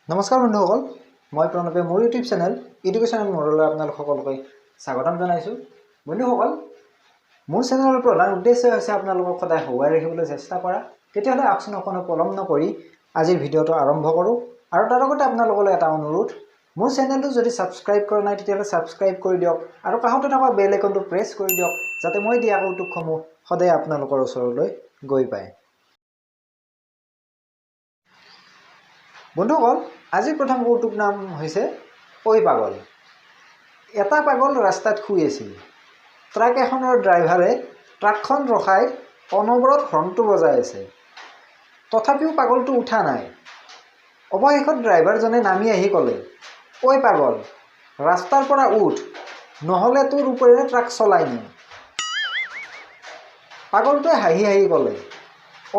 নমস্কাৰ বন্ধুসকল মই প্ৰণৱে মোৰ ইউটিউব চেনেল এডুকেশ্যন মডেললৈ আপোনালোক সকলোকে স্বাগতম জনাইছো বন্ধুসকল মোৰ চেনেলৰ প্ৰধান উদ্দেশ্য হৈছে আপোনালোকক সদায় হওয়াই ৰাখিবলৈ চেষ্টা কৰা তেতিয়াহলে আকচন অকনো পলম নকৰি আজিৰ ভিডিওটো আৰম্ভ কৰো আৰু তাৰ লগতে আপোনালোকলৈ এটা অনুৰোধ মোৰ চেনেলটো যদি সাবস্ক্ৰাইব কৰা নাই তেতিয়াহলে সাবস্ক্ৰাইব কৰি দিয়ক আৰু কাষতে থকা বেল আইকনটো প্ৰেছ কৰি দিয়ক যাতে মই দিয়া কৌতুকসমূহ সদায় আপোনালোকৰ ওচৰলৈ গৈ পায় বন্ধুসকল আজিৰ প্ৰথম কৌতুক নাম হৈছে ঐ পাগল এটা পাগল ৰাস্তাত শুই আছিল ট্ৰাক এখনৰ ড্ৰাইভাৰে ট্ৰাকখন ৰখাই অনবৰত হৰ্ণটো বজাই আছে তথাপিও পাগলটো উঠা নাই অৱশেষত ড্ৰাইভাৰজনে নামি আহি ক'লে ঐ পাগল ৰাস্তাৰ পৰা উঠ নহলে তোৰ ওপৰেৰে ট্ৰাক চলাই নিম পাগলটোৱে হাঁহি হাঁহি ক'লে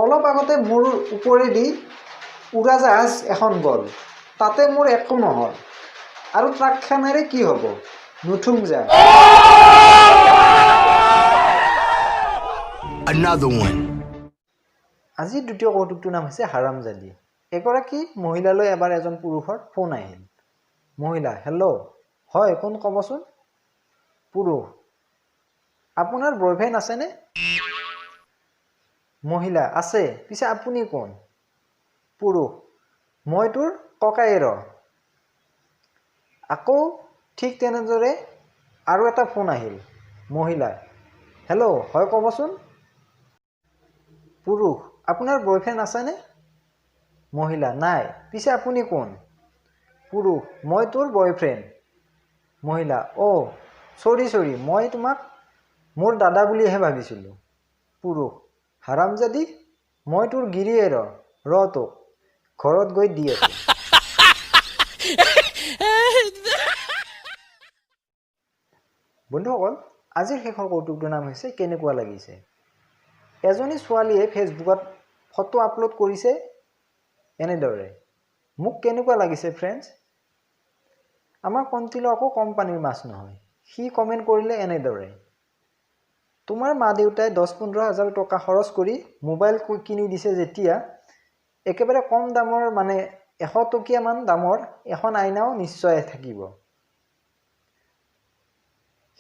অলপ আগতে মোৰ ওপৰেদি উৰাজাহাজ এখন গল তাতে মোৰ একো নহল আৰু ট্ৰাকখনেৰে কি হ'ব নুঠুম যা Another one. আজি দ্বিতীয় কৌতুকটোৰ নাম হৈছে হাৰামজাদি এগৰাকী মহিলালৈ এবাৰ এজন পুৰুষৰ ফোন আহিল মহিলা হেল্ল' হয় কোন ক'বচোন পুৰুষ আপোনাৰ বয়ফ্ৰেণ্ড আছেনে মহিলা আছে পিছে আপুনি কোন পুৰুষ মই তোৰ ককায়েৰ আকৌ ঠিক তেনেদৰে আৰু এটা ফোন আহিল মহিলা হেল্ল' হয় ক'বচোন পুৰুষ আপোনাৰ বয়ফ্ৰেণ্ড আছেনে মহিলা নাই পিছে আপুনি কোন পুৰুষ মই তোৰ বয়ফ্ৰেণ্ড মহিলা সৰি মই তোমাক মোৰ দাদা বুলিহে ভাবিছিলোঁ পুৰুষ হাৰামজাদি মই তোৰ গিৰিয়েৰ তোক ঘৰত গৈ দি আছো বন্ধুসকল আজিৰ শেষৰ কৌতুকটোৰ নাম হৈছে কেনেকুৱা লাগিছে এজনী ছোৱালীয়ে ফেচবুকত ফটো আপলোড কৰিছে এনেদৰে মোক কেনেকুৱা লাগিছে ফ্ৰেণ্ডছ আমাৰ কণ্টিলো আকৌ কম পানীৰ মাছ নহয় সি কমেণ্ট কৰিলে এনেদৰে তোমাৰ মা দেউতাই 10-15 হাজাৰ টকা খৰচ কৰি মোবাইল কিনি দিছে যেতিয়া একেবাৰে কম দামৰ মানে 100 টকীয়া মান দামৰ এখন আইনাও নিশ্চয় থাকিব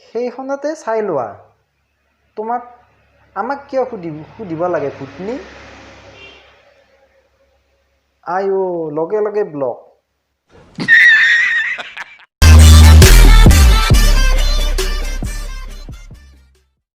সেইখনতে চাই লোৱা আমাক কিয় সুধিব লাগে ভুটনি আয়ো লগে লগে ব্লক